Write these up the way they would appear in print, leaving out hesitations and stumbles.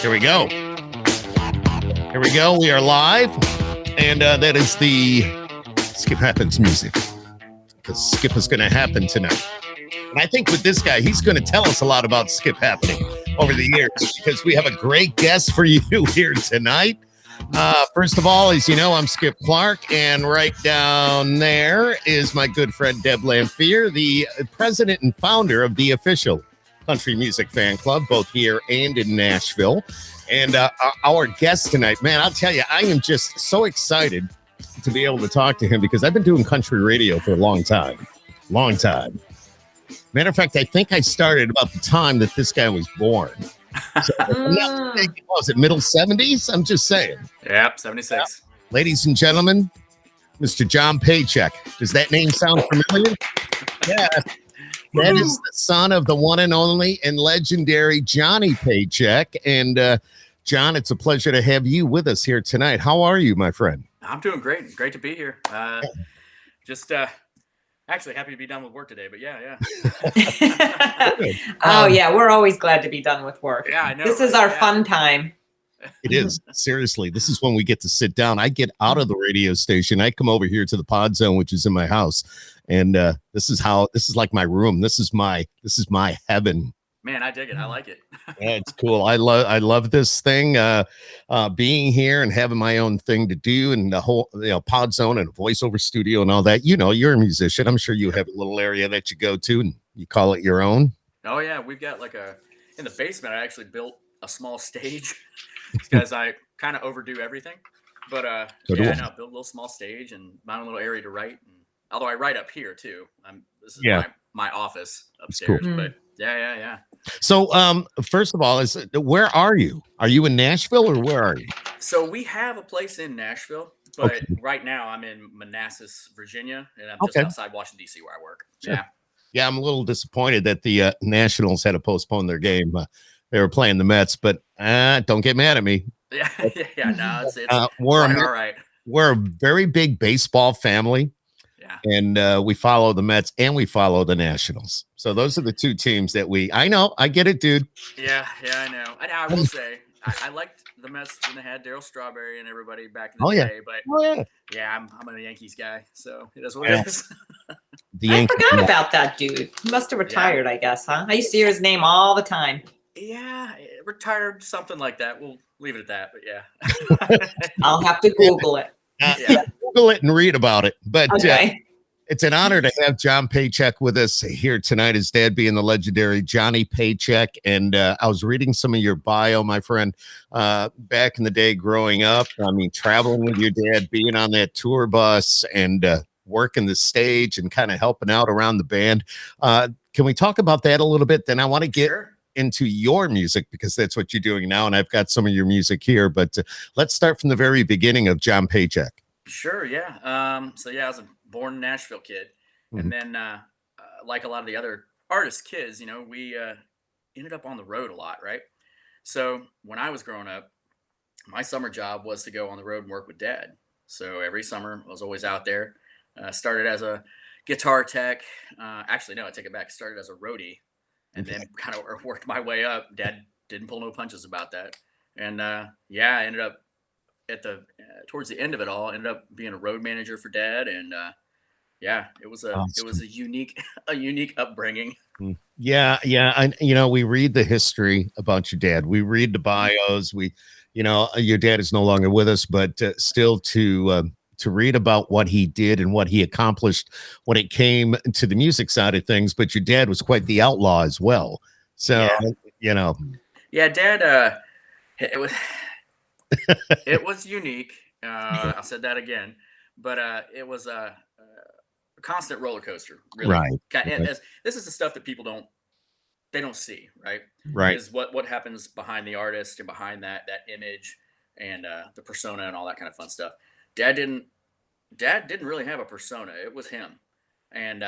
Here we go. Here we go. We are live. And that is the Skip Happens music. Because Skip is going to happen tonight. And I think with this guy, he's going to tell us a lot about Skip happening over the years. Because we have a great guest for you here tonight. First of all, as you know, I'm Skip Clark. And right down there is my good friend Deb Lamphere, the president and founder of the official Country Music Fan Club, both here and in Nashville. And our guest tonight, man, I'll tell you, I am just so excited to be able to talk to him because I've been doing country radio for a long time. Long time. Matter of fact, I think I started about the time that this guy was born. So, I'm not mistaken, was it middle 70s? I'm just saying. Yep, 76. Yeah. Ladies and gentlemen, Mr. John PayCheck. Does that name sound familiar? Yeah. That is the son of the one and only and legendary Johnny PayCheck. And John, it's a pleasure to have you with us here tonight. How are you, my friend? I'm doing great. Great to be here. Just actually happy to be done with work today, but yeah. Yeah, we're always glad to be done with work. Yeah, I know. This is our fun time. It is. Seriously, this is when we get to sit down. I get out of the radio station. I come over here to the pod zone, which is in my house. And this is like my room. This is my heaven. Man, I dig it. I like it. Yeah, it's cool. I love this thing, being here and having my own thing to do, and the whole pod zone and a voiceover studio and all that. You know, you're a musician. I'm sure you have a little area that you go to and you call it your own. Oh yeah, we've got in the basement. I actually built a small stage because I kind of overdo everything. But build a little small stage and my own little area to write. And although I write up here too. This is my office upstairs. Cool. But yeah. So, first of all, where are you? Are you in Nashville or where are you? So we have a place in Nashville, but right now I'm in Manassas, Virginia, and I'm just outside Washington, D.C. where I work. Sure. Yeah, I'm a little disappointed that the Nationals had to postpone their game. They were playing the Mets, but don't get mad at me. Yeah, no, it's we're all right. We're a very big baseball family. And we follow the Mets and we follow the Nationals. So those are the two teams that I know. I get it, dude. Yeah, I know. I will say, I liked the Mets when they had Darryl Strawberry and everybody back in the day. But I'm a Yankees guy. So it is what it is. I forgot about that dude. He must have retired, I guess, huh? I used to hear his name all the time. Yeah, retired, something like that. We'll leave it at that. But yeah. I'll have to Google it. Google it and read about it. But it's an honor to have John PayCheck with us here tonight, his dad being the legendary Johnny PayCheck. And I was reading some of your bio, my friend, back in the day growing up. I mean, traveling with your dad, being on that tour bus and working the stage and kind of helping out around the band. Can we talk about that a little bit? Then I want to get into your music because that's what you're doing now. And I've got some of your music here. But let's start from the very beginning of John PayCheck. Sure, yeah. I was a born Nashville kid. And then like a lot of the other artist kids, we ended up on the road a lot, right? So when I was growing up, my summer job was to go on the road and work with Dad. So every summer I was always out there. Started as a guitar tech. Actually, no, I take it back. Started as a roadie and then kind of worked my way up. Dad didn't pull no punches about that. And I ended up towards the end of it all, ended up being a road manager for Dad. And it was a unique upbringing. Yeah. And we read the history about your dad. We read the bios. Your dad is no longer with us, but still to read about what he did and what he accomplished when it came to the music side of things. But your dad was quite the outlaw as well. So, Dad, it was unique. I said that again, but it was a constant roller coaster. Really, right? This is the stuff that people don't see, right? Right. Is what happens behind the artist and behind that image and the persona and all that kind of fun stuff. Dad didn't really have a persona. It was him, and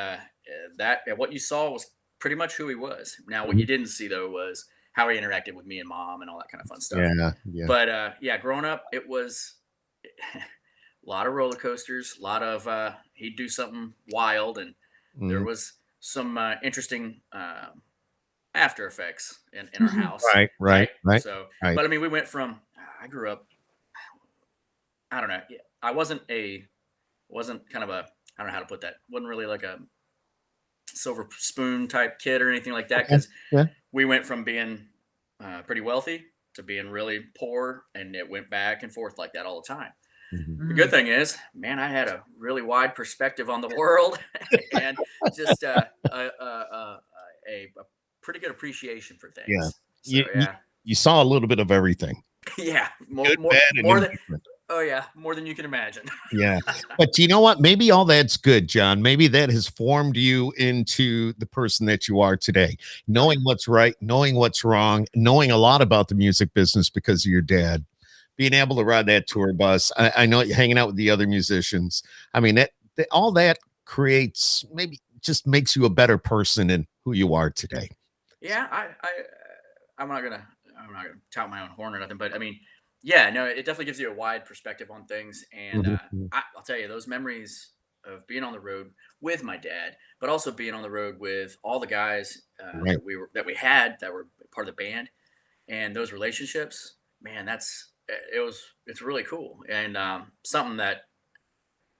what you saw was pretty much who he was. Now, what you didn't see though was how he interacted with me and Mom and all that kind of fun stuff. Yeah. But growing up, it was a lot of roller coasters. A lot of he'd do something wild, and there was some interesting After Effects in our house, Right, right, right? right, So, right. but I mean, we went from I grew up. I don't know. I wasn't kind of a I don't know how to put that. Wasn't really like a silver spoon type kid or anything like that Okay. because Yeah. we went from being pretty wealthy to being really poor, and it went back and forth like that all the time. Mhm. The good Mm. thing is, man, I had a really wide perspective on the world and just a pretty good appreciation for Yeah. things. So You, you yeah, you saw a little bit of everything, yeah, good, bad, and more than indifferent. oh yeah, more than you can imagine. Yeah. But you know what? Maybe all that's good, John. Maybe that has formed you into the person that you are today, Oh yeah, knowing what's right, knowing what's wrong, knowing a lot about the music business because of your dad, being able to ride that tour bus. I know you're hanging out with the other musicians. I mean, all that creates maybe just makes you a better person in who you are today. yeah. I'm not gonna I'm not gonna tout my own horn or nothing, but I mean, yeah, no, it definitely gives you a wide perspective on things, and Mhm, mhm. I'll tell you, those memories of being on the road with my dad, but also being on the road with all the guys Right. that we had that were part of the band, and those relationships, man, it's really cool, and something that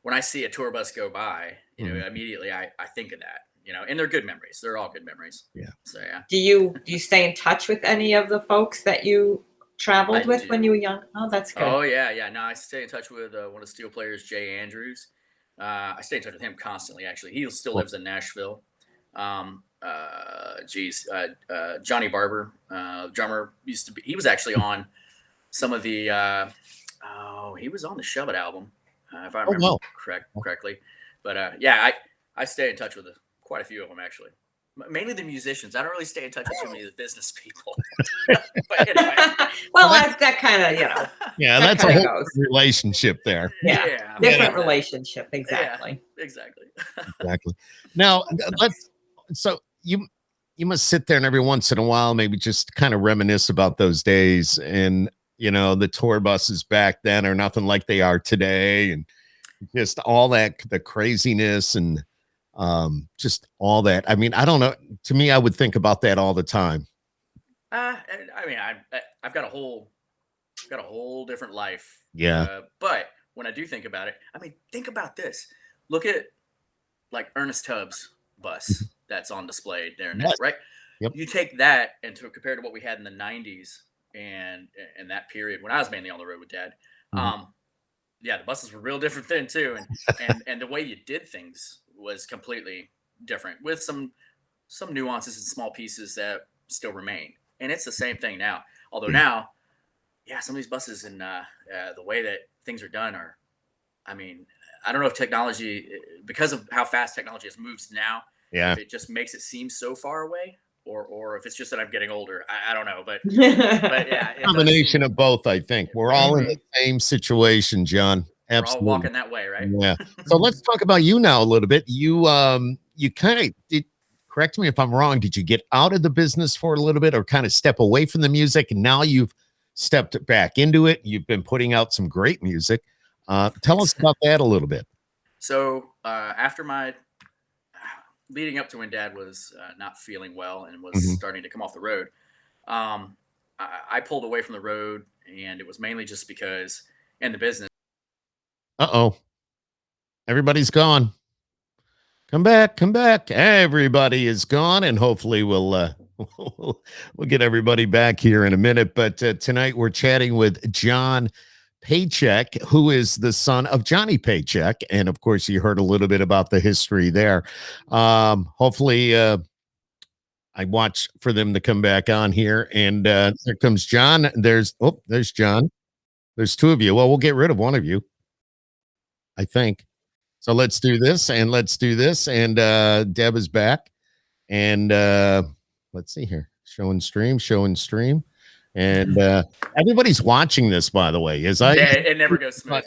when I see a tour bus go by, Mhm. immediately I think of that, and they're good memories. They're all good memories. Yeah. So yeah, Do you stay in touch with any of the folks that you I traveled with when you do. were young? Oh, that's good. Oh yeah, yeah. No, I stay in touch with one of the Steel players, Jay Andrews. I stay in touch with him constantly. Actually, he still Cool. lives in Nashville. Johnny Barber, drummer, used to be. He was actually on some of the. He was on the Shove It album, if I Oh, remember well. correctly. But yeah, I stay in touch with quite a few of them actually. Mainly the musicians. I don't really stay in touch with too many of the business people. But anyway. Well, Well, that's that kind of, yeah, that that's a kind of whole goes. different relationship there. Yeah. Yeah, Yeah, Different exactly. relationship. Yeah, Exactly. exactly. exactly. Now, let's so you must sit there and every once in a while maybe just kind of reminisce about those days and the tour buses back then are nothing like they are today and just all that the craziness and just all that. I mean, I don't know. To me, I would think about that all the time. And I mean, I've got a whole different life. Yeah. But when I do think about it, I mean, think about this. Look at like Ernest Tubbs' bus that's on display there now, Yes. right? Yep. You take that and to compare to what we had in the '90s and that period when I was mainly on the road with Dad. Mhm. Um, yeah, the buses were real different then too, and the way you did things was completely different with some nuances and small pieces that still remain. And it's the same thing now. Although Yeah. now, yeah, some of these buses and the way that things are done are, I mean, I don't know if technology, because of how fast technology has moves now, Yeah. if it just makes it seem so far away, or if it's just that I'm getting older. I don't know, but yeah, it does Combination seem of both, I think. We're all in the Mhm. same situation, John. we're all Absolutely. walking that way, right? Yeah. So let's talk about you now a little bit. You kind of did correct me if I'm wrong. Did you get out of the business for a little bit or kind of step away from the music and now you've stepped back into it? You've been putting out some great music. Tell us Thanks. about that a little bit. So after my leading up to when Dad was not feeling well and was Mhm. starting to come off the road, I pulled away from the road, and it was mainly just because in the business. Uh-oh. Everybody's gone. Come back, come back. Everybody is gone, and hopefully we'll get everybody back here in a minute. But tonight we're chatting with John Paycheck, who is the son of Johnny Paycheck, and of course you heard a little bit about the history there. Hopefully, I watch for them to come back on here, and there comes John. There's John. There's two of you. Well, we'll get rid of one of you, I think. So let's do this, and let's do this, and Deb is back. And let's see here. Show and stream. And everybody's watching this, by the way. As I Yeah, it never goes smooth.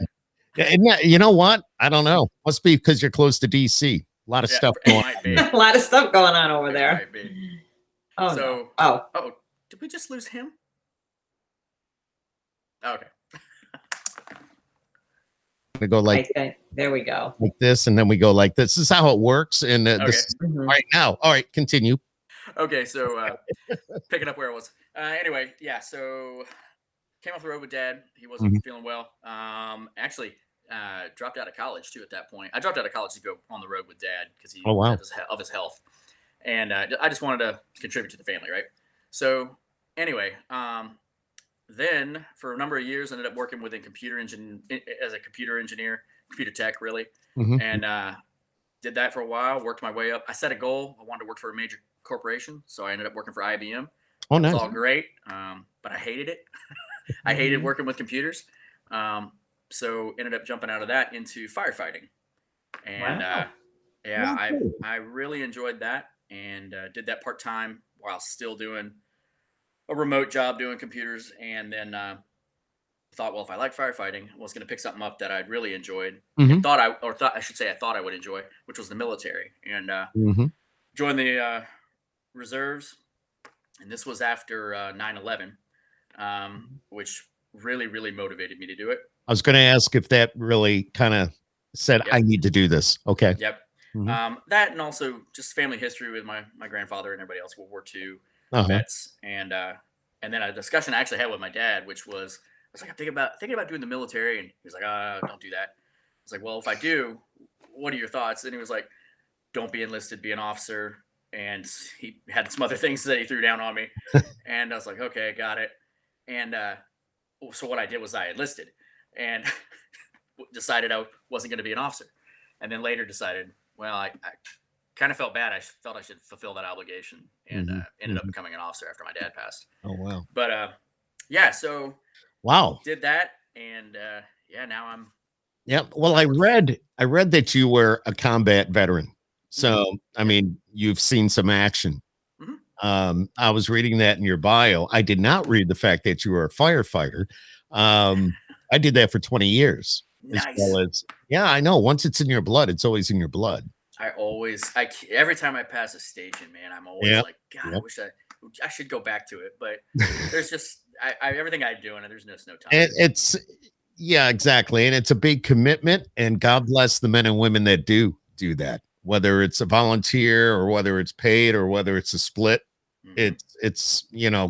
yeah, and you know what? I don't know. Must be because you're close to DC. A lot of Yeah, stuff it going might on there. be. A lot of stuff going on over It there. might be. Oh no. So, Oh, oh, did we just lose him? Okay. We go I think there we go. like this, and then we go like this. This is how it works. And this Okay. is Mhm. right now. All right, continue. Okay, so picking up where I was. Anyway, yeah, so came off the road with dad. He wasn't Mhm. feeling well. Actually, dropped out of college too at that point. I dropped out of college to go on the road with dad because Oh, he wow. of his health, and I just wanted to contribute to the family, right? So anyway, then for a number of years, ended up working within as a computer engineer, computer tech, really, Mhm. and did that for a while. Worked my way up. I set a goal. I wanted to work for a major corporation, so I ended up working for IBM. Oh, It was nice. all great, but I hated it. I hated working with computers. Um, so ended up jumping out of that into firefighting, and Wow. yeah, Well, cool. I really enjoyed that, and did that part time while still doing a remote job doing computers, and then thought, well, if I like firefighting, I was going to pick something up that I'd really enjoyed, and Mhm. thought I should say I thought I would enjoy, which was the military, and Mhm. joined the reserves, and this was after 9/11, which really motivated me to do it. I was gonna ask if that really kinda said, "I Yep, need to do this." Okay. yep. Mhm. That and also just family history with my grandfather and everybody else, World War II Uh-huh. vets, and then a discussion I actually had with my dad, which was I was like, I'm thinking about doing the military, and he was like, don't do that. I was like, well, if I do, what are your thoughts? And he was like, don't be enlisted, be an officer. And he had some other things that he threw down on me, and I was like, okay, got it. And so what I did was I enlisted, and decided I wasn't going to be an officer, and then later decided, well, I kind of felt bad. I felt I should fulfill that obligation, and Mhm. ended up Mhm. becoming an officer after my dad passed. Oh, wow. But yeah, so Wow. did that, and yeah, now I'm Yep. Well, now I read that you were a combat veteran. mhm, So, I yep, mean, you've seen some action. mhm, I was reading that in your bio. I did not read the fact that you were a firefighter. I did that for 20 years as nice. well as, yeah, I know. Once it's in your blood, it's always in your blood. Every time I pass a station, man, I'm always Yep. like, God, Yep. I should go back to it, but there's just everything I do, and there's just no time. And it's, yeah, exactly. And it's a big commitment. And God bless the men and women that do that, whether it's a volunteer or whether it's paid or whether it's a split. Hmm.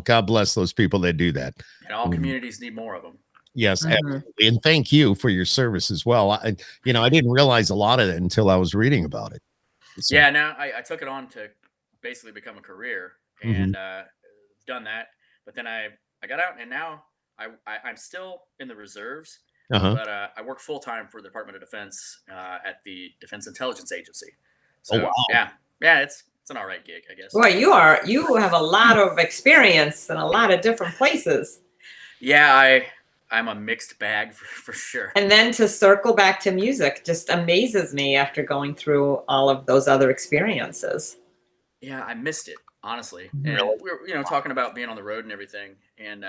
God bless those people that do that. And all Um, communities need more of them. yes, Mhm. absolutely. And thank you for your service as well. I didn't realize a lot of it until I was reading about it. So, Yeah, now I took it on to basically become a career, mhm. and done that. But then I got out, and now I'm still in the reserves, Uh-huh. but I work full time for the Department of Defense at the Defense Intelligence Agency. Oh, So wow. yeah, it's an all right gig, I guess. Boy, you have a lot of experience in a lot of different places. Yeah, I'm a mixed bag for sure. And then to circle back to music just amazes me after going through all of those other experiences. Yeah, I missed it honestly, and Mhm. Really? we were talking about being on the road and everything, and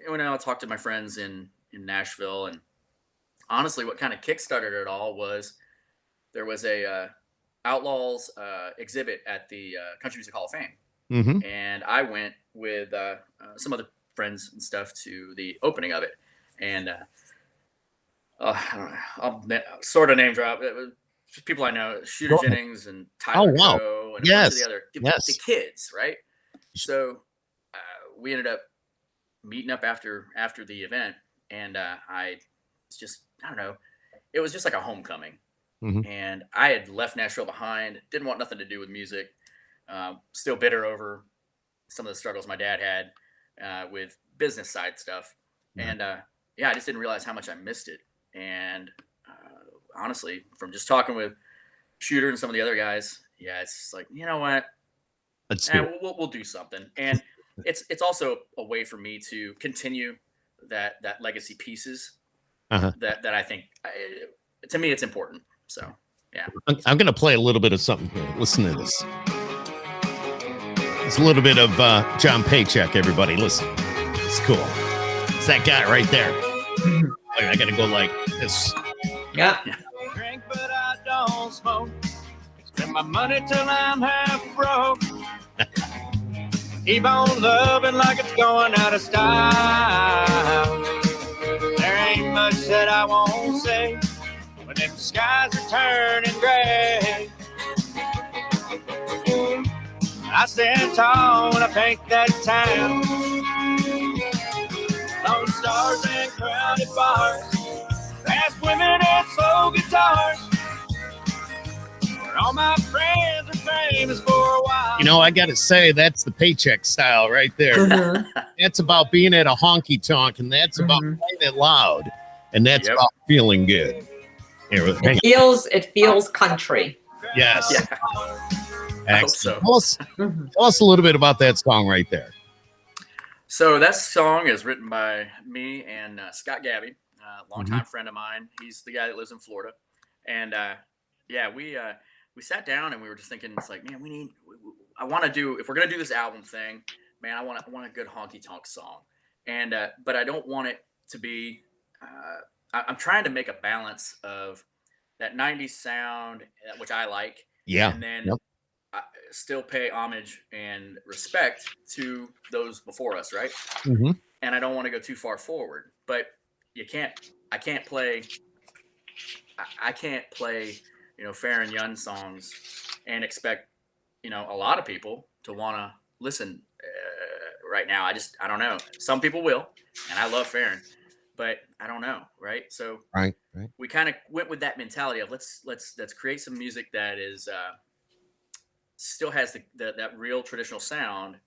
when I talked to my friends in Nashville, and honestly, what kind of kickstarted it all was there was a Outlaws exhibit at the Country Music Hall of Fame, Mhm. and I went with some other friends and stuff to the opening of it, and I don't know, I'll sort of name drop. It was just people I know, Shooter Go ahead. Jennings and Oh, Tyler wow. Coe and a bunch of the Yes. other the Yes. kids, right? So we ended up meeting up after the event, and I don't know, it was just like a homecoming, Mhm. and I had left Nashville behind, didn't want nothing to do with music, still bitter over some of the struggles my dad had with business side stuff, Yeah. and yeah, I just didn't realize how much I missed it, and honestly, from just talking with Shooter and some of the other guys, yeah, it's like, you know what, Let's do it. we'll do something, and it's also a way for me to continue that legacy pieces Uh-huh. that I think to me it's important. So yeah, I'm gonna play a little bit of something here. Listen to this. It's a little bit of John Paycheck, everybody. Listen. It's cool. It's that guy right there. Mhm. Wait, I gotta go like this. Yeah. Drink, but I don't smoke. Spend my money till I'm half broke. Keep on loving like it's going out of style. There ain't much that I won't say when them skies are turning gray. I stand tall when I paint that town. Lone stars and crowded bars, fast women and slow guitars. All my friends are famous for a while. You know, I got to say, that's the Paycheck style right there. Mhm. That's about being at a honky tonk, and that's about Mhm. playing it loud, and that's Yep. about feeling good. Here, hang on. It feels country. Yes. Yeah. I hope so. Mhm. Tell us a little bit about that song right there. So that song is written by me and Scott Gabby, longtime friend of mine. He's the guy that lives in Florida, and yeah, we sat down and we were just thinking, it's like, man, I want to do, if we're gonna do this album thing, man, I want a good honky tonk song, and but I don't want it to be. I'm trying to make a balance of that '90s sound, which I like, Yeah. and then Yep. still pay homage and respect to those before us, right? Mm-hmm. And I don't want to go too far forward, but I can't play, Farron Young songs and expect, a lot of people to want to listen right now. I don't know. Some people will, and I love Farron, but I don't know, right? So Right. we kind of went with that mentality of let's create some music that is still has that real traditional sound,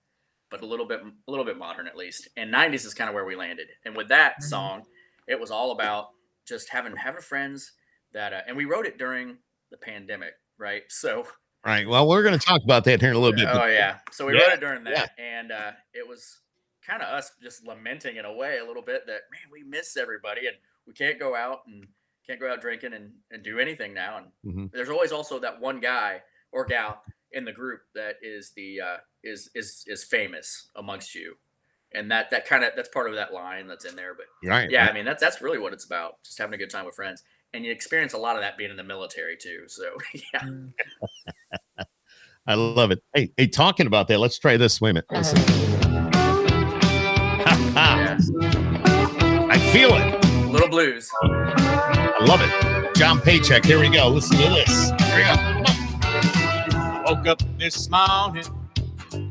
but a little bit modern at least. And '90s is kind of where we landed. And with that song, it was all about just having friends that, and we wrote it during the pandemic, right? So Right. Well, we're going to talk about that here in a little bit. oh yeah, so we Yeah, wrote it during that, yeah. and it was kind of us just lamenting in a way a little bit that, man, we miss everybody and we can't go out drinking and do anything now. And Mhm. there's always also that one guy or gal in the group that is the is famous amongst you, and that's part of that line that's in there. But Right. yeah, Right. I mean that's really what it's about, just having a good time with friends, and you experience a lot of that being in the military too. So yeah. I love it. Hey, talking about that, let's try this. Wait a minute. Listen. Yeah. I feel it. Little blues. I love it. John Paycheck. Here we go. Listen to this. Here we go. Come on. I woke up this morning,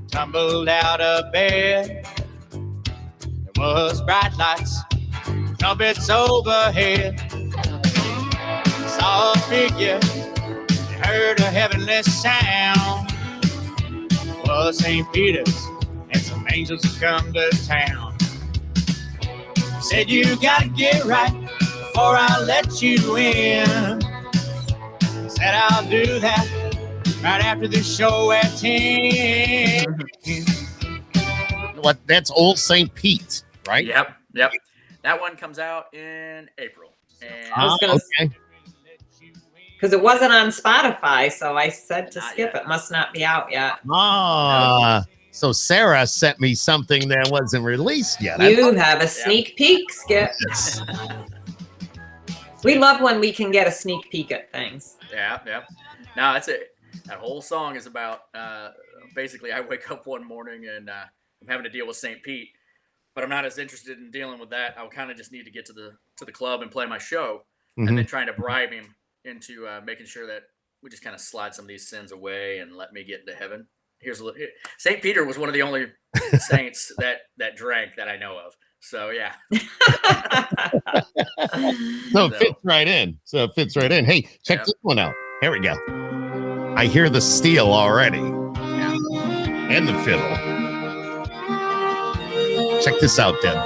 tumbled out of bed. There was bright lights, trumpets overhead. Saw a figure, heard a heavenly sound. It was St. Peter's, and some angels had come to town. Said you gotta get right before I let you in. Said I'll do that right after the show at 10. What? That's Old St. Pete, right? Yep. That one comes out in April. And I was gonna Okay. Because it wasn't on Spotify, so I said to Not skip yet. it. Must not be out yet. So Sarah sent me something that wasn't released yet. You have a sneak peek, Skip. Yes. We love when we can get a sneak peek at things. yeah. No, that's it. That whole song is about basically I wake up one morning and I'm having to deal with St. Pete, but I'm not as interested in dealing with that. I kind of just need to get to the club and play my show, and then trying to bribe him into making sure that we just kind of slide some of these sins away and let me get into heaven. Here's a little. St. Peter was one of the only saints that drank that I know of. So yeah. So it fits right in. Hey, check Yep. this one out. Here we go. I hear the steel already. Yeah. And the fiddle. Check this out, Deb.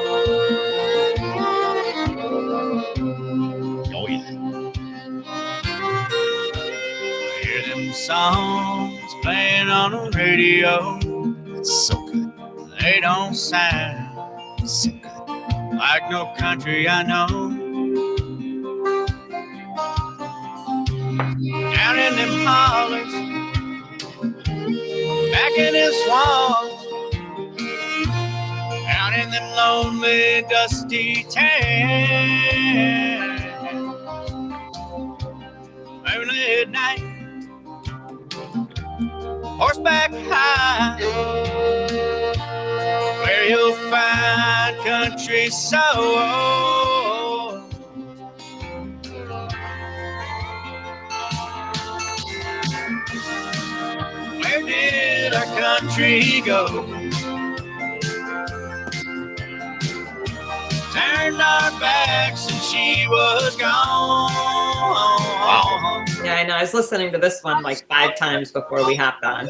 Oh, yeah. I hear them songs playing on the radio. It's so good. They don't sound So good. like no country I know. Down in them hollers, back in them swamps, down in them lonely, dusty towns. Moonlit night, horseback high, where you'll find country soul. Where did our country go. Turned our backs and she was gone. Yeah, I know. I was listening to this one like 5 times before we hopped on.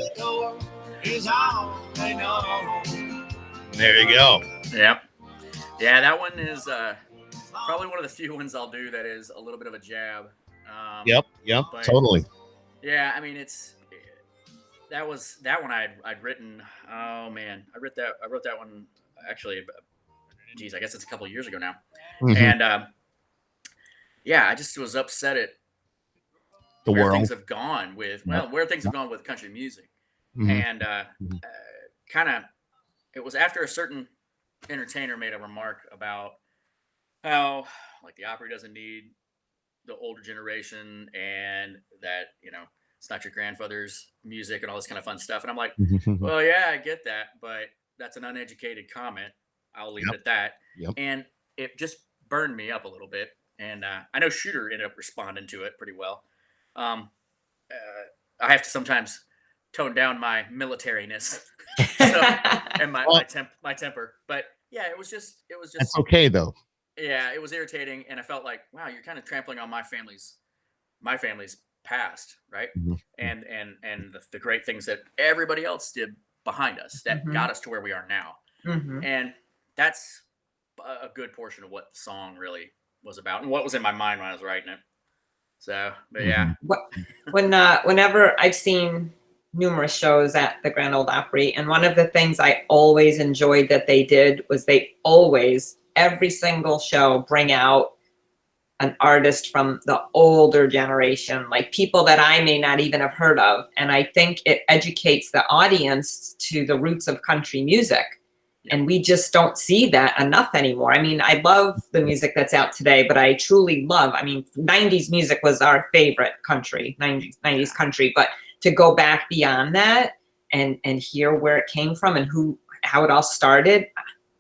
Is all they know. There you go. Yep. Yeah, that one is probably one of the few ones I'll do that is a little bit of a jab. Yep, but- totally. Yeah, I mean that one I'd written. Oh man, I wrote that one actually. Geez, I guess it's a couple of years ago now. Mhm. And yeah, I just was upset at The where world. things have gone with where things have gone with country music, Mhm. and Mhm. kind of it was after a certain entertainer made a remark about how like the opera doesn't need the older generation and that it's not your grandfather's music and all this kind of fun stuff, and I'm like, well, yeah, I get that, but that's an uneducated comment. I'll leave it at that. Yep. And it just burned me up a little bit, and I know Shooter ended up responding to it pretty well. I have to sometimes tone down my militariness and my temper, but yeah, it was just That's okay though. yeah, it was irritating, and I felt like, wow, you're kind of trampling on my family's past, right? Mhm. And the great things that everybody else did behind us that Mhm. got us to where we are now. Mhm. And that's a good portion of what the song really was about and what was in my mind when I was writing it. So, but yeah. Whenever I've seen numerous shows at the Grand Ole Opry, and one of the things I always enjoyed that they did was they always, every single show, bring out an artist from the older generation, like people that I may not even have heard of. And I think it educates the audience to the roots of country music. And we just don't see that enough anymore. I mean, I love the music that's out today, but I truly love, 90s music was our favorite country, 90s country. But to go back beyond that and hear where it came from and how it all started,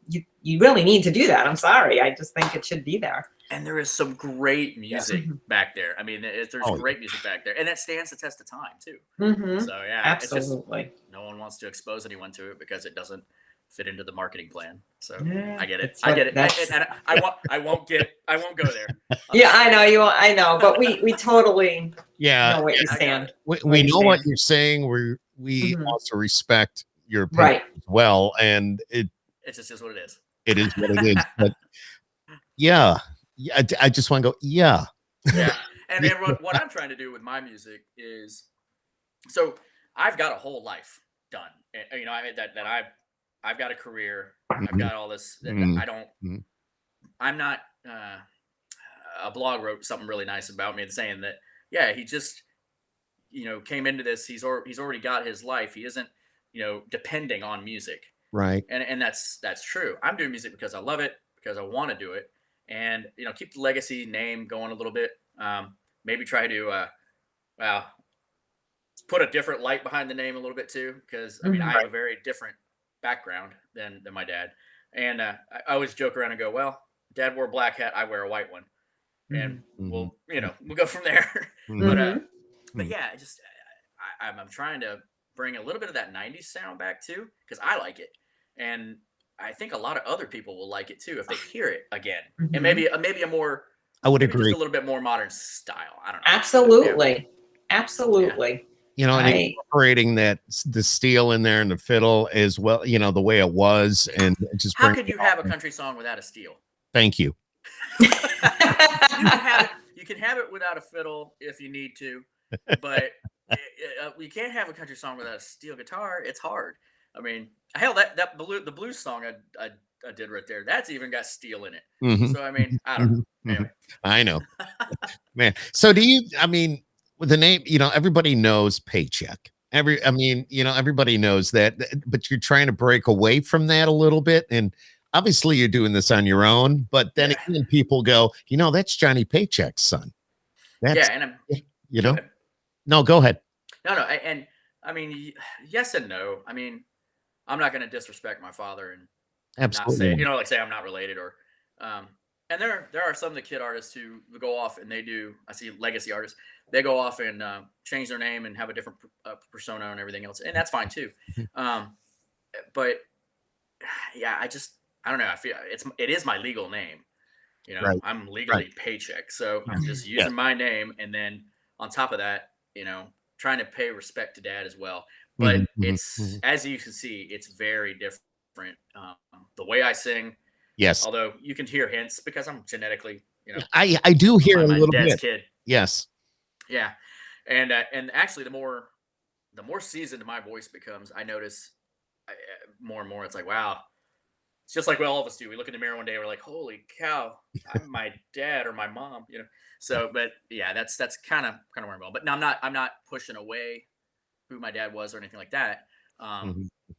you really need to do that. I'm sorry. I just think it should be there. And there is some great music back there. I mean, there's great music back there. And that stands the test of time, too. Mm-hmm. So, yeah. Absolutely. It's just, no one wants to expose anyone to it because it doesn't fit into the marketing plan. So Yeah, I get it. that's I what- get it. that's- And I won't go there. Yeah, I know you. I know, but we totally Yeah, know what you I got stand. it. we know what understand. you're saying. We Mhm. also respect your opinion Right. as well, and It just is what it is. it is what it is. But yeah, I just want to go. Yeah, Yeah. And what I'm trying to do with my music is, so I've got a whole life done. And, I've got a career. I've got all this. Mhm. Mhm. I'm not. A blog wrote something really nice about me and saying that, yeah, he just, came into this. He's already got his life. He isn't, depending on music. Right. And that's true. I'm doing music because I love it, because I want to do it, and keep the legacy name going a little bit. Maybe try to put a different light behind the name a little bit too, because I mean, I have a very different background than my dad, and I always joke around and go, well, Dad wore a black hat, I wear a white one, and we'll go from there. But yeah, I'm trying to bring a little bit of that 90s sound back too, because I like it, and I think a lot of other people will like it too if they hear it again, and maybe a more, I would maybe agree. just a little bit more modern style. I don't know. Absolutely. Absolutely. And incorporating the steel in there and the fiddle as well, the way it was, and just How could you have a country song without a steel? Thank you. You can have it without a fiddle if you need to, but you can't have a country song without a steel guitar. It's hard. I mean, hell, the blues song I did right there, that's even got steel in it. Mhm. So I mean, I don't know. Anyway. I know, man. So with the name, everybody knows Paycheck. Everybody knows that, but you're trying to break away from that a little bit, and obviously you're doing this on your own. But then again, people go, that's Johnny Paycheck's son. That's, and I'm, Go ahead. No, go ahead. No, and I mean, yes and no. I mean, I'm not going to disrespect my father and Absolutely. not say, say I'm not related, or, and And there are some of the kid artists who go off and they do. I see legacy artists. They go off and change their name and have a different persona and everything else, and that's fine too. Um, but yeah, I don't know. I feel it is my legal name. You know, Right. I'm legally Paycheck, so I'm just Yeah. using my name, and then on top of that, you know, trying to pay respect to Dad as well. But it's as you can see, it's very different. The way I sing, Yes. although you can hear hints because I'm genetically, you know, I do hear a my little dad's bit. kid. Yes. Yeah, and actually, the more seasoned my voice becomes, I notice more and more. It's like, wow, it's just like what all of us do. We look in the mirror one day, we're like, holy cow, I'm my dad or my mom, you know. So, but yeah, that's kind of where I'm going. But no, I'm not pushing away who my dad was or anything like that.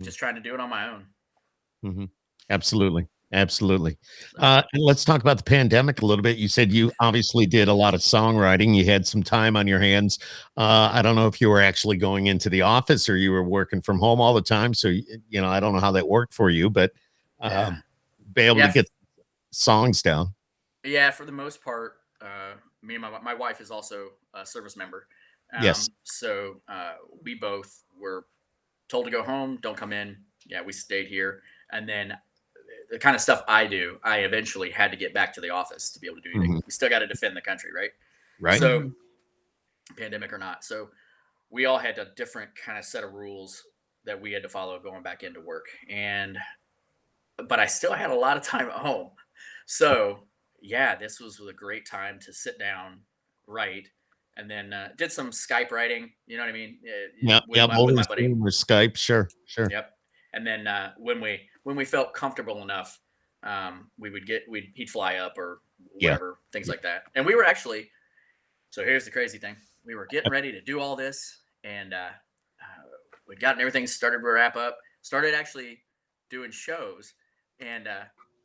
Just trying to do it on my own. Absolutely. Absolutely. So, And let's talk about the pandemic a little bit. You said you obviously did a lot of songwriting. You had some time on your hands. I don't know if you were actually going into the office or you were working from home all the time. So, you know, I don't know how that worked for you, but yeah, be able to yeah, get songs down. yeah. For the most part, me and my wife is also a service member. Yes. So we both were told to go home, don't come in. Yeah, we stayed here, and then the kind of stuff I do, I eventually had to get back to the office to be able to do anything. We still got to defend the country, right? Right. So, pandemic or not, so we all had a different kind of set of rules that we had to follow going back into work, but I still had a lot of time at home. So, yeah, this was a great time to sit down, write, and then did some Skype writing. You know what I mean? Yeah. With Yeah. with my Always buddy. Zoom or Skype. Sure. Sure. Yep. And then when we felt comfortable enough, he'd fly up or Yeah. whatever, things like that. And we were actually, so here's the crazy thing: we were getting ready to do all this, and we'd gotten everything started to wrap up. Started actually doing shows, and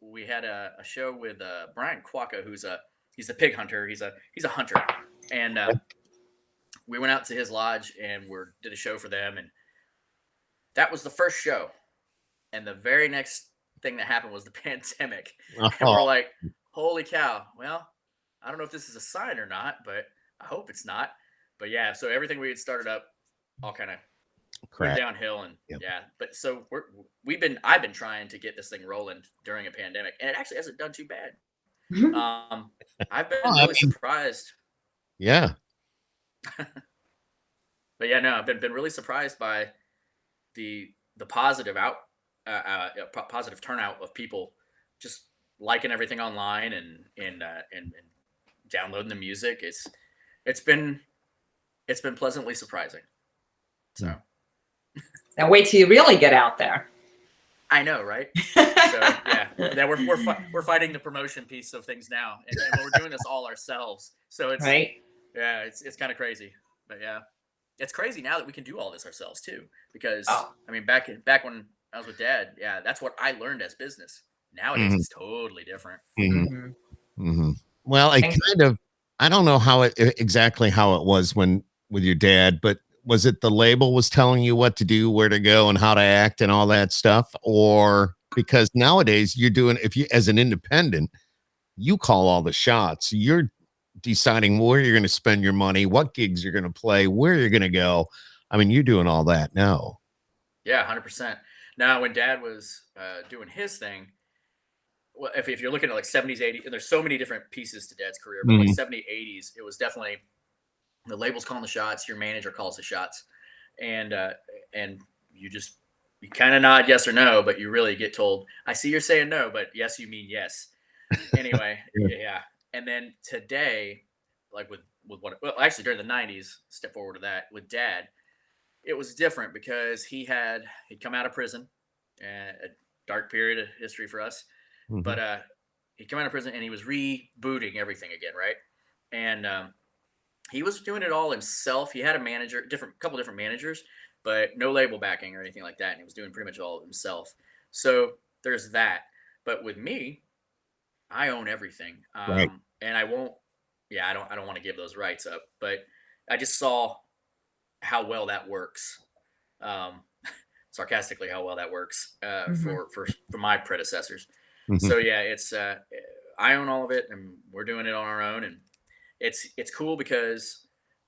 we had a show with Brian Quacca, he's a pig hunter. He's a hunter, and we went out to his lodge and did a show for them, and that was the first show. And the very next thing that happened was the pandemic. And we're like, holy cow. Well, I don't know if this is a sign or not, but I hope it's not. But yeah, so everything we had started up all kind of went downhill. And yeah, but so I've been trying to get this thing rolling during a pandemic, and it actually hasn't done too bad. I've been really surprised. Yeah. But yeah, no, I've been really surprised by the positive positive turnout of people just liking everything online and downloading the music. It's been pleasantly surprising. So now wait till you really get out there. I know, right? So yeah, we're fighting the promotion piece of things now, and we're doing this all ourselves. So it's right. Yeah, it's kind of crazy, but yeah, it's crazy now that we can do all this ourselves too. Because I mean, back when I was with Dad, yeah, that's what I learned as business. Nowadays, it's totally different. Well, I don't know exactly how it was with your dad, but was it the label was telling you what to do, where to go, and how to act and all that stuff? Or because nowadays you're doing, if you, as an independent, you call all the shots. You're deciding where you're going to spend your money, what gigs you're going to play, where you're going to go. I mean, you're doing all that now. Yeah, 100%. Now, when Dad was doing his thing, well, if you're looking at like 70s, 80s, and there's so many different pieces to Dad's career, but like 70s, 80s, it was definitely the label's calling the shots, your manager calls the shots, and you kind of nod yes or no, but you really get told, I see you're saying no, but yes, you mean yes. Anyway, yeah. And then today, like actually during the 90s, step forward to that with Dad, it was different because he'd come out of prison, a dark period of history for us, but he'd come out of prison and he was rebooting everything again, right? And he was doing it all himself. He had a manager, couple different managers, but no label backing or anything like that. And he was doing pretty much all himself. So there's that. But with me, I own everything. Right. And I won't, I don't want to give those rights up, but I just saw how well that works. Sarcastically, how well that works for my predecessors. So yeah, it's I own all of it, and we're doing it on our own, and it's cool because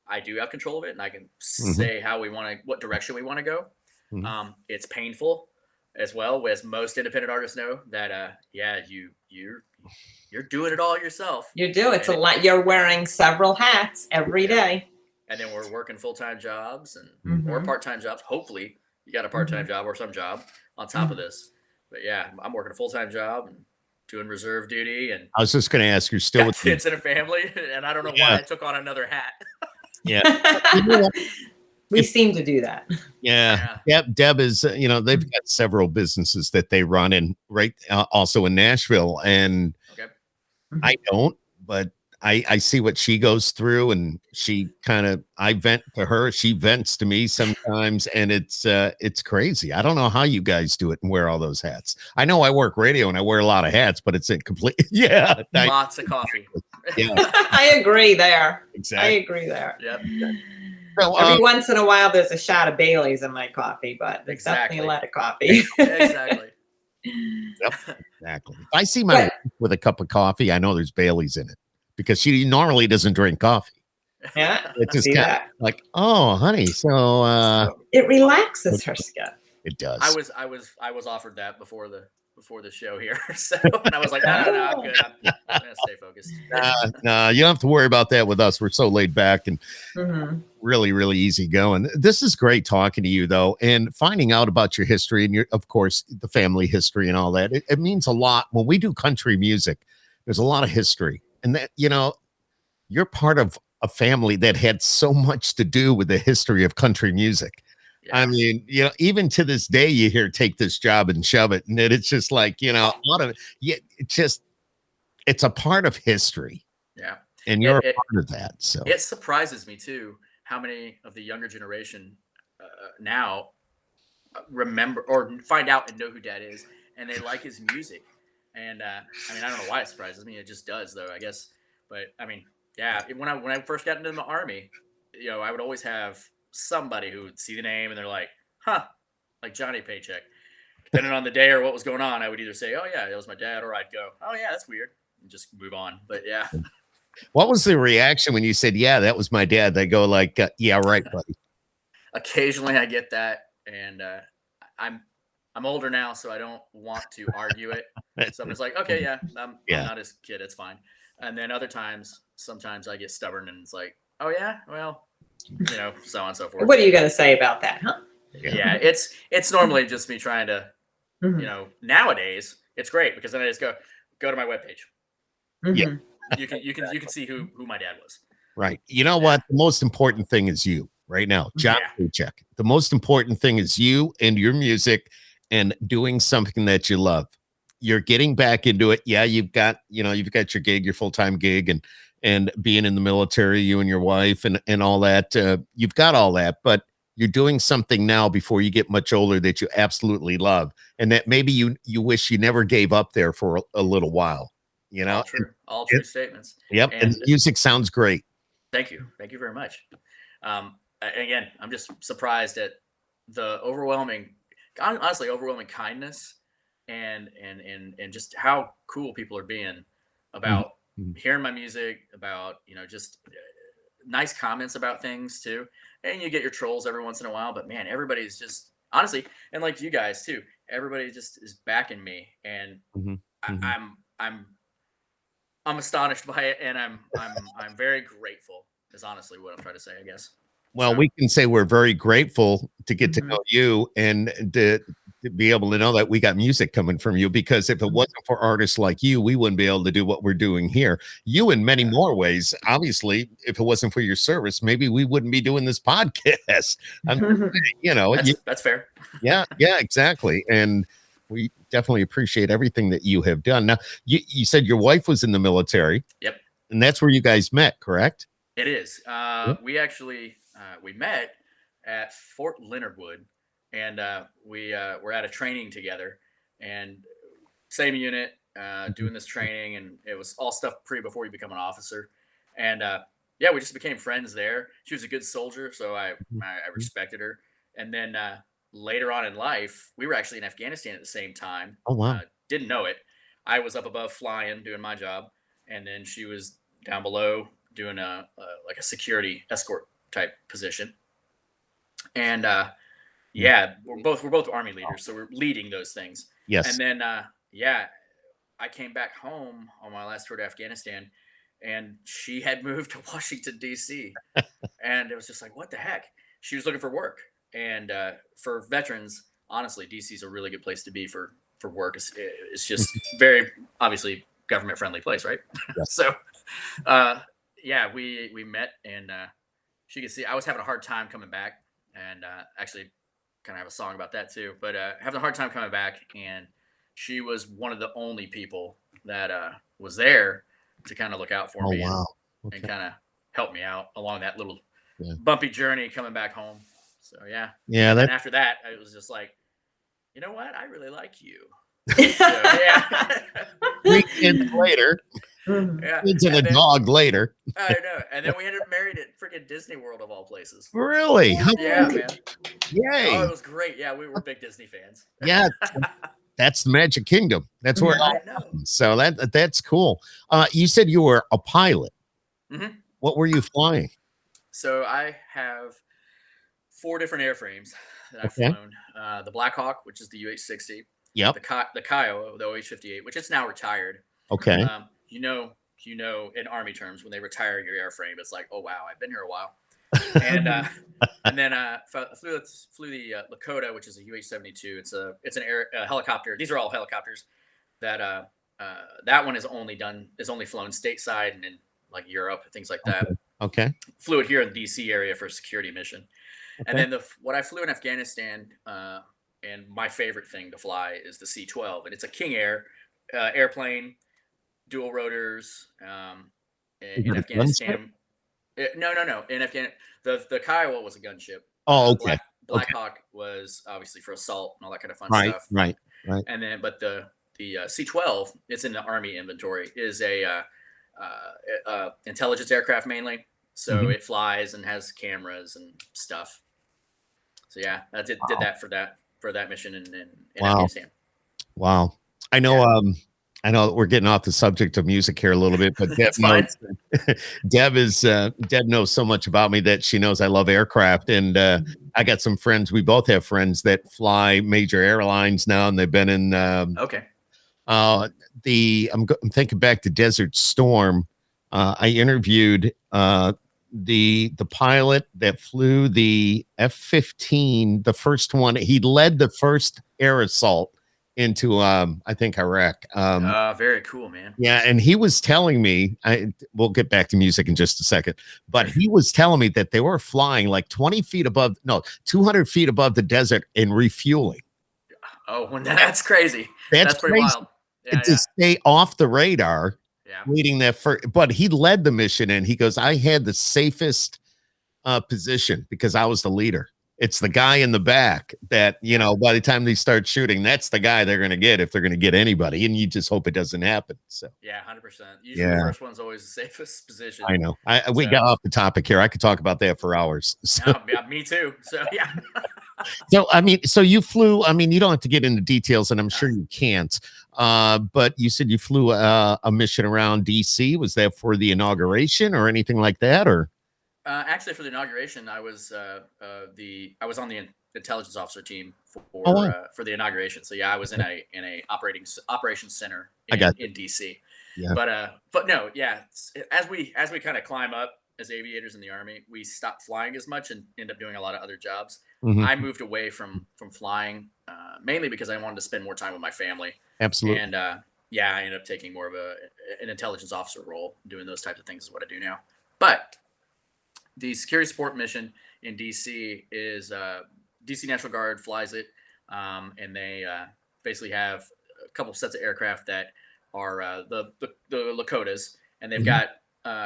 I do have control of it, and I can say how we want to, what direction we want to go. It's painful as well, as most independent artists know that yeah, you're doing it all yourself. You do. It's a lot. You're wearing several hats every day. And then we're working full-time jobs and or part-time jobs. Hopefully you got a part-time job or some job on top of this. But yeah, I'm working a full-time job and doing reserve duty. And I was just going to ask, you're still with kids in a family, and I don't know why I took on another hat. Yeah. We seem to do that. Yeah. Deb is, they've got several businesses that they run in also in Nashville. And I don't, but I see what she goes through, and I vent to her. She vents to me sometimes, and it's crazy. I don't know how you guys do it and wear all those hats. I know I work radio and I wear a lot of hats, but it's a complete, lots of coffee. Yeah. I agree there. Exactly. I agree there. Yep. So, every once in a while, there's a shot of Bailey's in my coffee, but there's definitely a lot of coffee. Exactly. Yep, exactly. If I see my wife with a cup of coffee, I know there's Bailey's in it, because she normally doesn't drink coffee. Yeah, it's just kind of like, oh, honey. So it relaxes her skin. It does. I was offered that before the show here, so and I was like, no, I'm good. I'm gonna stay focused. No, you don't have to worry about that with us. We're so laid back and really, really easy going. This is great talking to you, though, and finding out about your history and of course, the family history and all that. It means a lot when we do country music. There's a lot of history, and that you're part of a family that had so much to do with the history of country music. Yeah. I mean, even to this day, you hear "take this job and shove it," and it's just like, a lot of it's a part of history. Yeah, and you're a part of that. So it surprises me too how many of the younger generation now remember or find out and know who Dad is, and they like his music. And I mean, I don't know why it surprises me. It just does, though, I guess. But I mean, yeah, when I first got into the Army, I would always have somebody who would see the name and they're like, huh, like Johnny Paycheck. Depending on the day or what was going on, I would either say, oh yeah, that was my dad, or I'd go, oh yeah, that's weird, and just move on. But yeah. What was the reaction when you said, yeah, that was my dad? They go like, yeah, right, buddy. Occasionally I get that, and I'm older now, so I don't want to argue it. So I'm just like, okay, yeah, I'm not his kid, it's fine. And then sometimes I get stubborn and it's like, oh yeah, well, so on and so forth. What are you going to say about that, huh? Yeah, it's normally just me trying to, nowadays it's great because then I just go to my webpage. Yeah, you can see who my dad was. Right. You know what? The most important thing is you right now, John Paycheck. The most important thing is you and your music and doing something that you love. You're getting back into it. Yeah, you've got your gig, your full-time gig, and being in the military, you and your wife and all that. You've got all that, but you're doing something now before you get much older that you absolutely love, and that maybe you wish you never gave up there for a little while. All true statements. Yep, and the music sounds great. Thank you very much. Again, I'm just surprised at the overwhelming kindness and just how cool people are being about hearing my music, about just nice comments about things too. And you get your trolls every once in a while, but man, everybody's just honestly, and like you guys too, everybody just is backing me, and I'm astonished by it, and I'm very grateful is honestly what I'm trying to say, I guess. Well, we can say we're very grateful to get to know you and to be able to know that we got music coming from you, because if it wasn't for artists like you, we wouldn't be able to do what we're doing here. You in many more ways. Obviously, if it wasn't for your service, maybe we wouldn't be doing this podcast. That's fair. Yeah, exactly. And we definitely appreciate everything that you have done. Now, you said your wife was in the military. Yep. And that's where you guys met, correct? It is. We actually we met at Fort Leonard Wood, and we were at a training together, and same unit, doing this training, and it was all stuff before you become an officer, and we just became friends there. She was a good soldier, so I respected her, and then later on in life, we were actually in Afghanistan at the same time. Oh wow! Didn't know it. I was up above flying, doing my job, and then she was down below doing like a security escort type position. And yeah, we're both Army leaders, so we're leading those things. Yes. And then yeah, I came back home on my last tour to Afghanistan, and she had moved to Washington D.C. and it was just like, what the heck? She was looking for work, and for veterans, honestly, D.C. is a really good place to be for work. It's just very obviously government friendly place, right? Yes. So yeah, we met, and she could see I was having a hard time coming back, and actually kind of have a song about that too. But having a hard time coming back, and she was one of the only people that was there to kind of look out for Oh, me wow. and kind of help me out along that little Yeah. bumpy journey coming back home. So yeah. Yeah. And after that, it was just like, you know what? I really like you. So, yeah. 3 kids later. Yeah. Kids and a dog later. I know. And then we ended up married at freaking Disney World of all places. Really? Yeah, man. Yay. Oh, it was great. Yeah, we were big Disney fans. Yeah. That's the Magic Kingdom. That's where it all I know. happens. So that's cool. You said you were a pilot. Mhm. What were you flying? So I have 4 different airframes that I've Okay. flown. The Black Hawk, which is the UH-60. Yep. The Kiowa, the OH-58, which is now retired. Okay. You know, in Army terms, when they retire your airframe, it's like, oh wow, I've been here a while. And then flew the Lakota, which is a UH-72. It's an helicopter. These are all helicopters. That one is only flown stateside and in like Europe, things like that. Okay. Flew it here in the DC area for a security mission. Okay. And then what I flew in Afghanistan, and my favorite thing to fly is the C-12, and it's a King Air airplane, dual rotors. In Afghanistan, no. In Afghanistan, the Kiowa was a gunship. Oh, okay. Black Hawk was obviously for assault and all that kind of fun stuff. Right. And then, but the C-12, it's in the Army inventory, is a intelligence aircraft mainly. So it flies and has cameras and stuff. So yeah, I did that for that mission in Afghanistan. Wow. I know. I know we're getting off the subject of music here a little bit, but Deb knows so much about me that she knows I love aircraft, and I got some friends. We both have friends that fly major airlines now, and they've been in. Okay. I'm thinking back to Desert Storm. I interviewed the pilot that flew the F-15, the first one. He led the first air assault into I think Iraq. Very cool, man. Yeah, and he was telling me, we'll get back to music in just a second, but he was telling me that they were flying like 200 feet above the desert and refueling. Oh, that's crazy. That's pretty crazy. wild. Yeah, to stay off the radar. Yeah. Waiting there but he led the mission, and he goes, I had the safest position because I was the leader. It's the guy in the back that, by the time they start shooting, that's the guy they're going to get if they're going to get anybody. And you just hope it doesn't happen. So yeah, 100%. Usually the first one's always the safest position. I know. We got off the topic here. I could talk about that for hours. So. Yeah, me too. So yeah. So you flew, you don't have to get into details, and I'm sure you can't. But you said you flew a mission around DC. Was that for the inauguration or anything like that, or? Actually, for the inauguration, I was on the intelligence officer team for the inauguration. So yeah, I was in a operations center in DC. Yeah. But no, yeah. As we kind of climb up as aviators in the Army, we stop flying as much and end up doing a lot of other jobs. Mm-hmm. I moved away from flying mainly because I wanted to spend more time with my family. Absolutely. And yeah, I ended up taking more of an intelligence officer role. Doing those types of things is what I do now. But the security support mission in DC is DC National Guard flies it, and they basically have a couple sets of aircraft that are the Lakotas, and they've got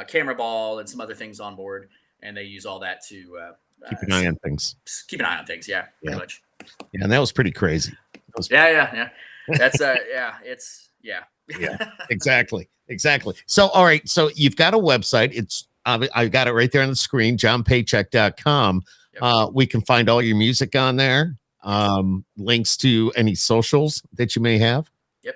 camera ball and some other things on board, and they use all that to keep an eye on things. Keep an eye on things, yeah, pretty much. Yeah, and that was pretty crazy. Yeah. That's Yeah, exactly. So, all right. So you've got a website. It's I got it right there on the screen, johnpaycheck.com. Yep. We can find all your music on there. Links to any socials that you may have. Yep.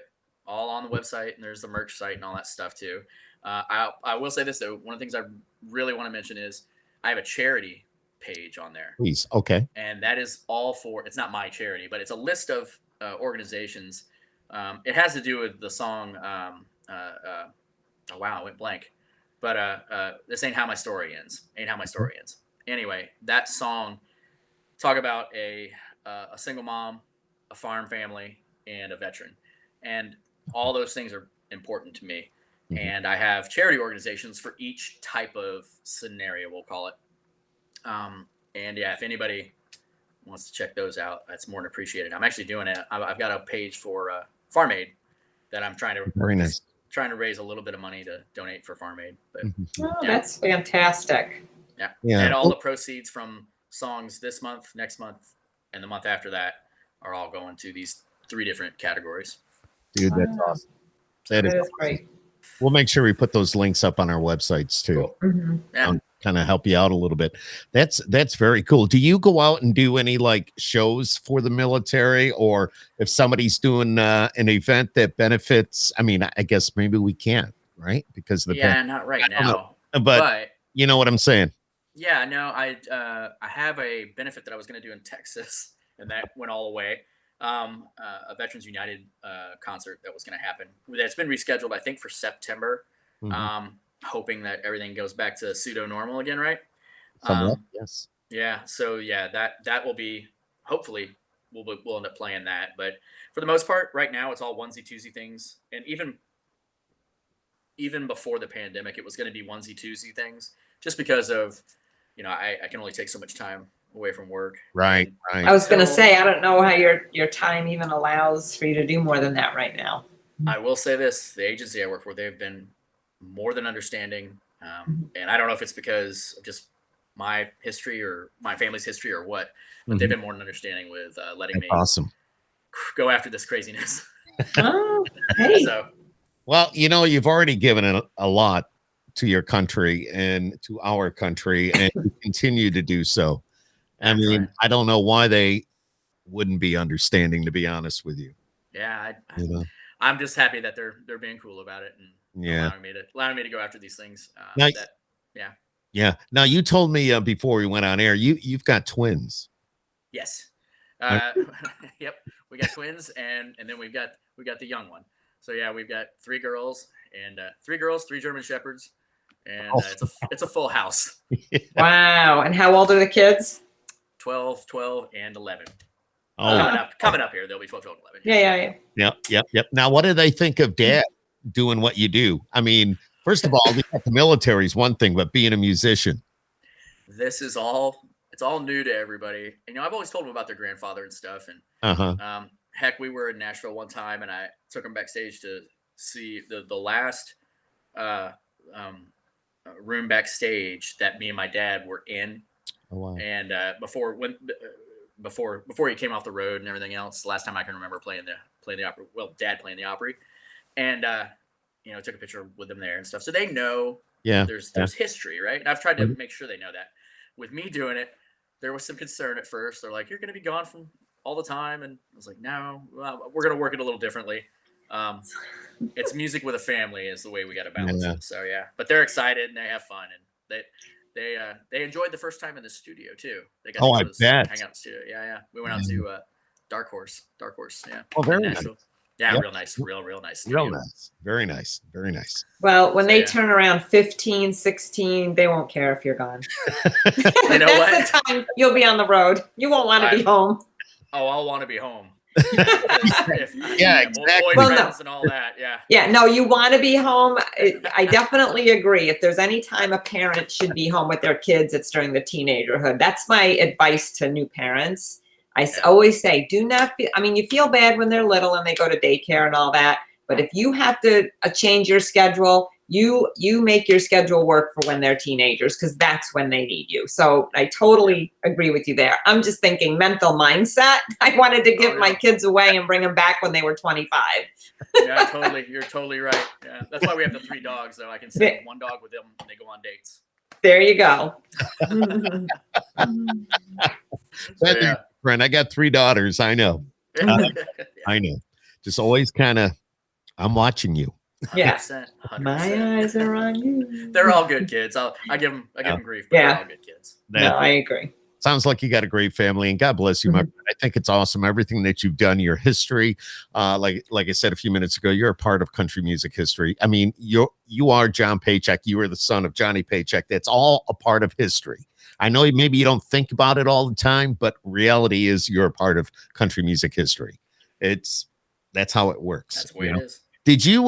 all on the website, and there's the merch site and all that stuff too. I will say this though. One of the things I really want to mention is I have a charity page on there. Please. Okay. And that is all for, it's not my charity, but it's a list of organizations. It has to do with the song. Oh, wow, I went blank. But this ain't how my story ends. Ain't how my story ends. Anyway, that song talk about a single mom, a farm family, and a veteran, and all those things are important to me. Mhm. And I have charity organizations for each type of scenario, we'll call it. And yeah, if anybody wants to check those out, that's more than appreciated. I'm actually doing it. I've got a page for Farm Aid that I'm trying to Very nice. trying to raise a little bit of money to donate for Farm Aid. But Mhm. Oh, Yeah. that's fantastic. yeah, Yeah. and all the proceeds from songs this month, next month, and the month after that are all going to these 3 different categories. Dude, that's Wow. awesome. That is That is awesome. great. We'll make sure we put those links up on our websites too. Cool. Mhm. Yeah. Kind of help you out a little bit. That's very cool. Do you go out and do any like shows for the military, or if somebody's doing an event that benefits? I mean, I guess maybe we can't, right? Because of the Yeah, not right I don't know, now. but you know what I'm saying. Yeah, no, I have a benefit that I was going to do in Texas, and that went all away. A Veterans United concert that was going to happen. That's been rescheduled, I think, for September. Mhm. Hoping that everything goes back to pseudo normal again, right? Somewhat, Um, yes. yeah. So yeah, that will be hopefully we'll end up playing that. But for the most part, right now it's all onesie twosie things, and even before the pandemic, it was going to be onesie twosie things, just because of I can only take so much time away from work. Right, And I right. was going to until- say, I don't know how your time even allows for you to do more than that right now. I will say this: the agency I work for, they've been more than understanding, and I don't know if it's because of just my history or my family's history or what, but they've Mhm. been more than understanding with letting That's me awesome. go after this craziness. Oh, hey. So Well, you've already given a lot to your country and to our country, and you continue to do so. I I'm mean, trying. I don't know why they wouldn't be understanding, to be honest with you. Yeah, You know? I'm just happy that they're being cool about it and Yeah. allowing me to go after these things. Now, Yeah. yeah. Now you told me before we went on air, you've got twins. Yes. Right. Yep. We got twins, and then we got the young one. So yeah, we've got 3 girls, 3 German shepherds, and Oh. it's a full house. Wow. And how old are the kids? 12, and 11. Oh, Coming up here, they'll be 12, 11. Yeah. yep. Now, what do they think of Dad doing what you do? I mean, first of all, the military is one thing, but being a musician. This is it's all new to everybody. I've always told them about their grandfather and stuff, and Uh-huh. heck, we were in Nashville one time, and I took them backstage to see the last room backstage that me and my dad were in. Oh, wow. And before he came off the road and everything else, last time I can remember playing the opera. Well, Dad playing the Opry, and took a picture with them there and stuff, so they know. Yeah. There's history, right? And I've tried to make sure they know that. With me doing it, there was some concern at first. They're like, "You're going to be gone from all the time," and I was like, "No, we're going to work it a little differently. It's music with a family is the way we got to balance it." So yeah, but they're excited and they have fun, and they enjoyed the first time in the studio too. They got I to bet. hang out in the studio. Yeah. We went out to Dark Horse. Yeah. Oh, very in nice. Nashville. Yeah, Yep. real nice, real nice. Real studio. nice. Very nice. Very nice. Well, when So, they yeah. turn around 15, 16, they won't care if you're gone. You know That's the time you'll be on the road. You won't want to be home. Oh, I'll want to be home. Yeah, exactly. Boyfriends Well, no. and all that. Yeah. Yeah, no, you want to be home. I definitely agree. If there's any time a parent should be home with their kids, it's during the teenagerhood. That's my advice to new parents. Always say, do not feel, you feel bad when they're little and they go to daycare and all that. But if you have to change your schedule, you make your schedule work for when they're teenagers, because that's when they need you. So I totally agree with you there. I'm just thinking mental mindset. I wanted to give my kids away and bring them back when they were 25. Yeah, totally. You're totally right. Yeah, that's why we have the 3 dogs, though. I can send one dog with them when they go on dates. There you go. So, yeah. Friend, I got 3 daughters. I know. I know. Just always kind of I'm watching you. 100%. Yeah. 100%. My eyes are on you. They're all good kids. I give them grief, but they're all good kids. No, I agree. Sounds like you got a great family, and God bless you, my friend. I think it's awesome. Everything that you've done, your history, like I said a few minutes ago, you're a part of country music history. I mean, you are John PayCheck. You are the son of Johnny PayCheck. That's all a part of history. I know maybe you don't think about it all the time, but reality is you're a part of country music history. That's how it works. That's the way it is. Did you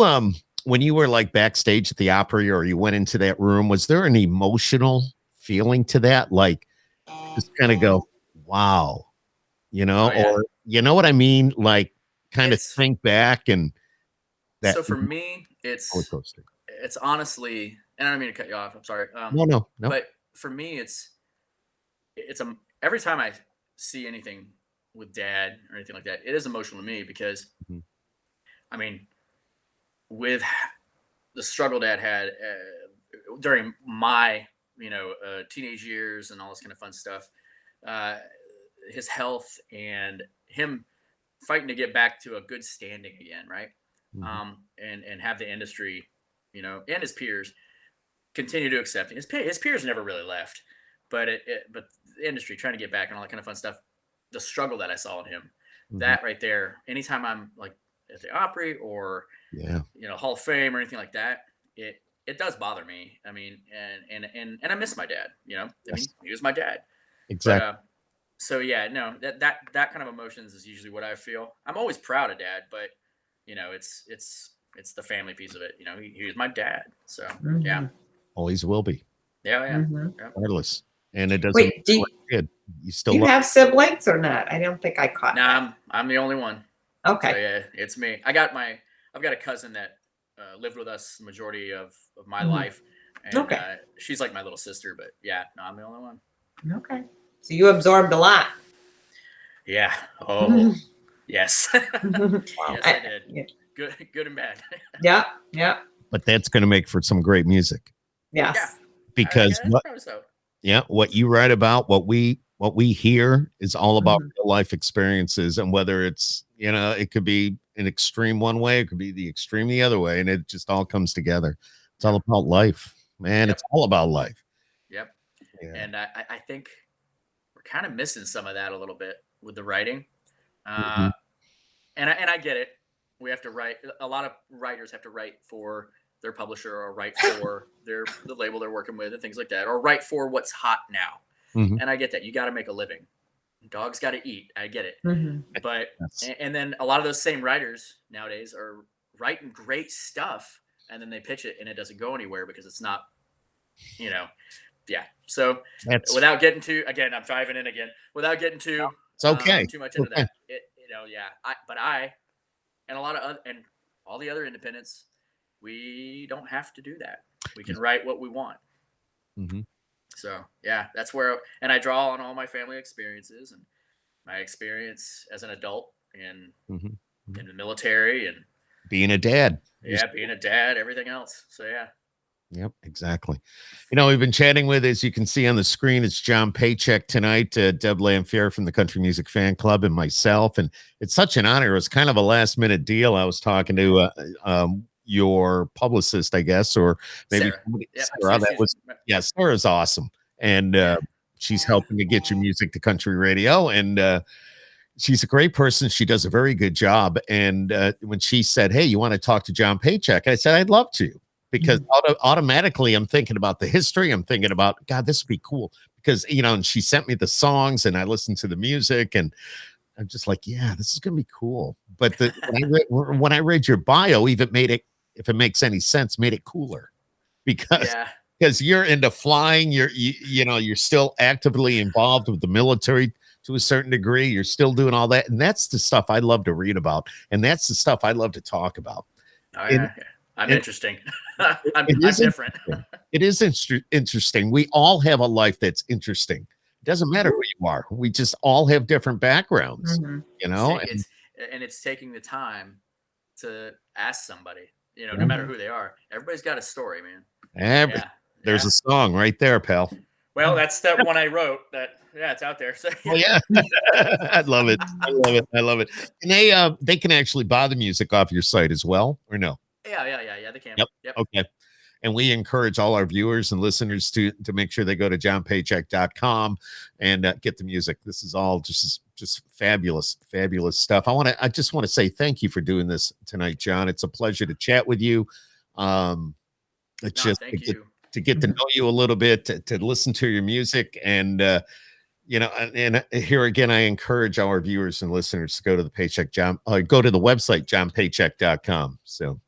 when you were like backstage at the Opry, or you went into that room, was there an emotional feeling to that? Like, just kind of go, wow, or you know what I mean? Like, kind of think back and that. So for me, it's honestly, and I don't mean to cut you off. I'm sorry. No. But for me, it's every time I see anything with Dad or anything like that, it is emotional to me because, I mean, with the struggle Dad had during my teenage years and all this kind of fun stuff, his health and him fighting to get back to a good standing again, right? And have the industry, and his peers continue to accept him. His peers never really left, but but the industry trying to get back and all that kind of fun stuff. The struggle that I saw in him, that right there. Anytime I'm like at the Opry or Hall of Fame or anything like that, it does bother me. I mean, and I miss my dad. I mean, he was my dad. Exactly. But, so yeah, no, that kind of emotions is usually what I feel. I'm always proud of Dad, but it's the family piece of it. He was my dad. So yeah, always will be. Yeah. Regardless, and it doesn't. Wait, do you still do you have siblings or not? I don't think I caught. Nah, I'm the only one. Okay. So yeah, it's me. I've got a cousin that lived with us the majority of my life, and she's like my little sister. But yeah, no, I'm the only one. Okay. So you absorbed a lot. Yeah. Oh, yes. Yes, I did. Yeah. Good and bad. Yeah. But that's going to make for some great music. Yes. Yeah. Because what you write about, what we hear is all about real life experiences, and whether it's it could be an extreme one way, it could be the extreme the other way, and it just all comes together. It's all about life, man. It's all about life. Yep. Yeah. And I think we're kind of missing some of that a little bit with the writing. And I get it. We have to write. A lot of writers have to write for their publisher or write for the label they're working with and things like that, or write for what's hot now. And I get that. You got to make a living. Dogs got to eat. I get it. But and then a lot of those same writers nowadays are writing great stuff, and then they pitch it and it doesn't go anywhere because it's not, yeah. So without getting too, again, I'm driving in again. Without getting too, it's okay. Too much into that. I and a lot of and all the other independents, we don't have to do that. We can write what we want. So yeah, that's where, and I draw on all my family experiences and my experience as an adult and in the military and being a dad. Yeah, being a dad, everything else. So yeah. Yep, exactly. We've been chatting with, as you can see on the screen, it's John PayCheck tonight, Deb Lamphere from the Country Music Fan Club, and myself. And it's such an honor. It was kind of a last minute deal. I was talking to your publicist, I guess, or maybe Sarah. Sarah's awesome. And she's helping to get your music to country radio. And she's a great person. She does a very good job. And when she said, hey, you want to talk to John PayCheck? I said, I'd love to. Because automatically I'm thinking about the history. I'm thinking about, God, this would be cool. Because, and she sent me the songs and I listened to the music and I'm just like, yeah, this is going to be cool. But when I read your bio, even made it, if it makes any sense, made it cooler. Because you're into flying. You're still actively involved with the military to a certain degree. You're still doing all that. And that's the stuff I love to read about. And that's the stuff I love to talk about. I'm interesting. I'm different. It is interesting. We all have a life that's interesting. It doesn't matter who you are. We just all have different backgrounds, It's taking the time to ask somebody, no matter who they are. Everybody's got a story, man. There's a song right there, pal. Well, that's that one I wrote that Yeah, it's out there. So Oh yeah, I love it. I love it. I love it. And they can actually buy the music off your site as well, or no? yeah. They can. Yep. Yep. Okay. And we encourage all our viewers and listeners to make sure they go to johnpaycheck.com and get the music. This is all just fabulous stuff. I just want to say thank you for doing this tonight, John. It's a pleasure to chat with you. It's just Thank you. to get to know you a little bit, to listen to your music, and and here again, I encourage our viewers and listeners to go to the go to the website johnpaycheck.com. So.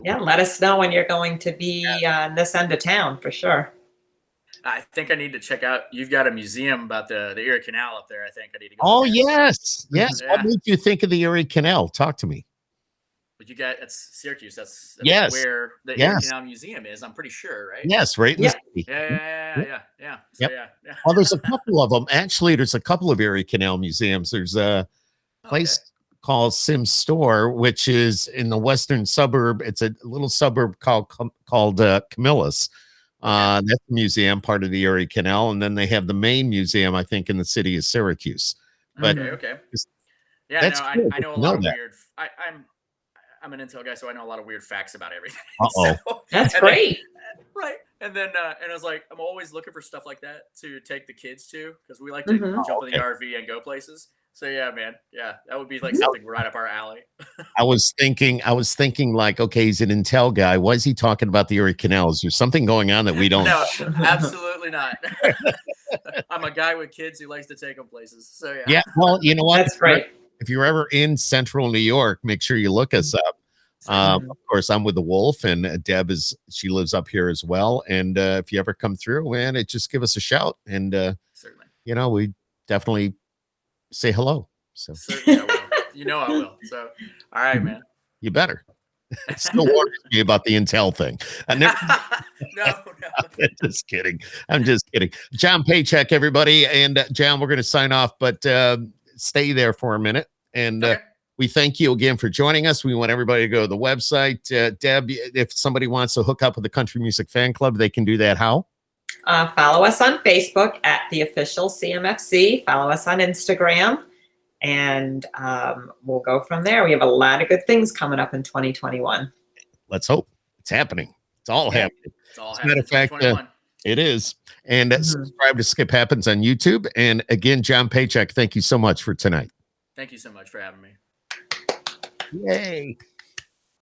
Yeah, let us know when you're going to be on this end of town for sure. I think I need to check out. You've got a museum about the Erie Canal up there. I think I need to go. Oh there. yes. Yeah. What made you think of the Erie Canal? Talk to me. But you got it's Syracuse. That's Yes. where the Erie Canal Museum is. I'm pretty sure, right? Yes, right. In the city. Yeah. So, Yep. Well, there's a couple of them. Actually, there's a couple of Erie Canal museums. There's a place called Sim Store, which is in the western suburb. It's a little suburb called Camillus. That's the museum, part of the Erie Canal, and then they have the main museum, I think, in the city of Syracuse. But okay. Yeah, that's no, I know a lot of weird. I'm an intel guy, so I know a lot of weird facts about everything. Uh-oh. So, that's great. Right. And then and I was like, I'm always looking for stuff like that to take the kids to, because we like to jump in the RV and go places. So yeah, man. Yeah, that would be like something right up our alley. I was thinking like, okay, he's an intel guy. Why is he talking about the Erie Canal? Is there something going on that we don't know? Absolutely not. I'm a guy with kids who likes to take them places. So yeah. Yeah, well, you know what? That's great. If you're ever in central New York, make sure you look us up. Of course, I'm with the Wolf, and Deb she lives up here as well. And if you ever come through, man, just give us a shout, and certainly, we definitely say hello. So certainly I will. I will. So all right, man. You better. It still worries me about the intel thing. I never. No. Just kidding. I'm just kidding. John Paycheck, everybody, and John, we're going to sign off, but stay there for a minute, and. We thank you again for joining us. We want everybody to go to the website. Deb, if somebody wants to hook up with the Country Music Fan Club, they can do that. How? Follow us on Facebook at the official CMFC. Follow us on Instagram, and we'll go from there. We have a lot of good things coming up in 2021. Let's hope it's happening. It's all happening. It's all happening. As a matter of fact, it is. And subscribe to Skip Happens on YouTube. And again, John Paycheck, thank you so much for tonight. Thank you so much for having me. Yay.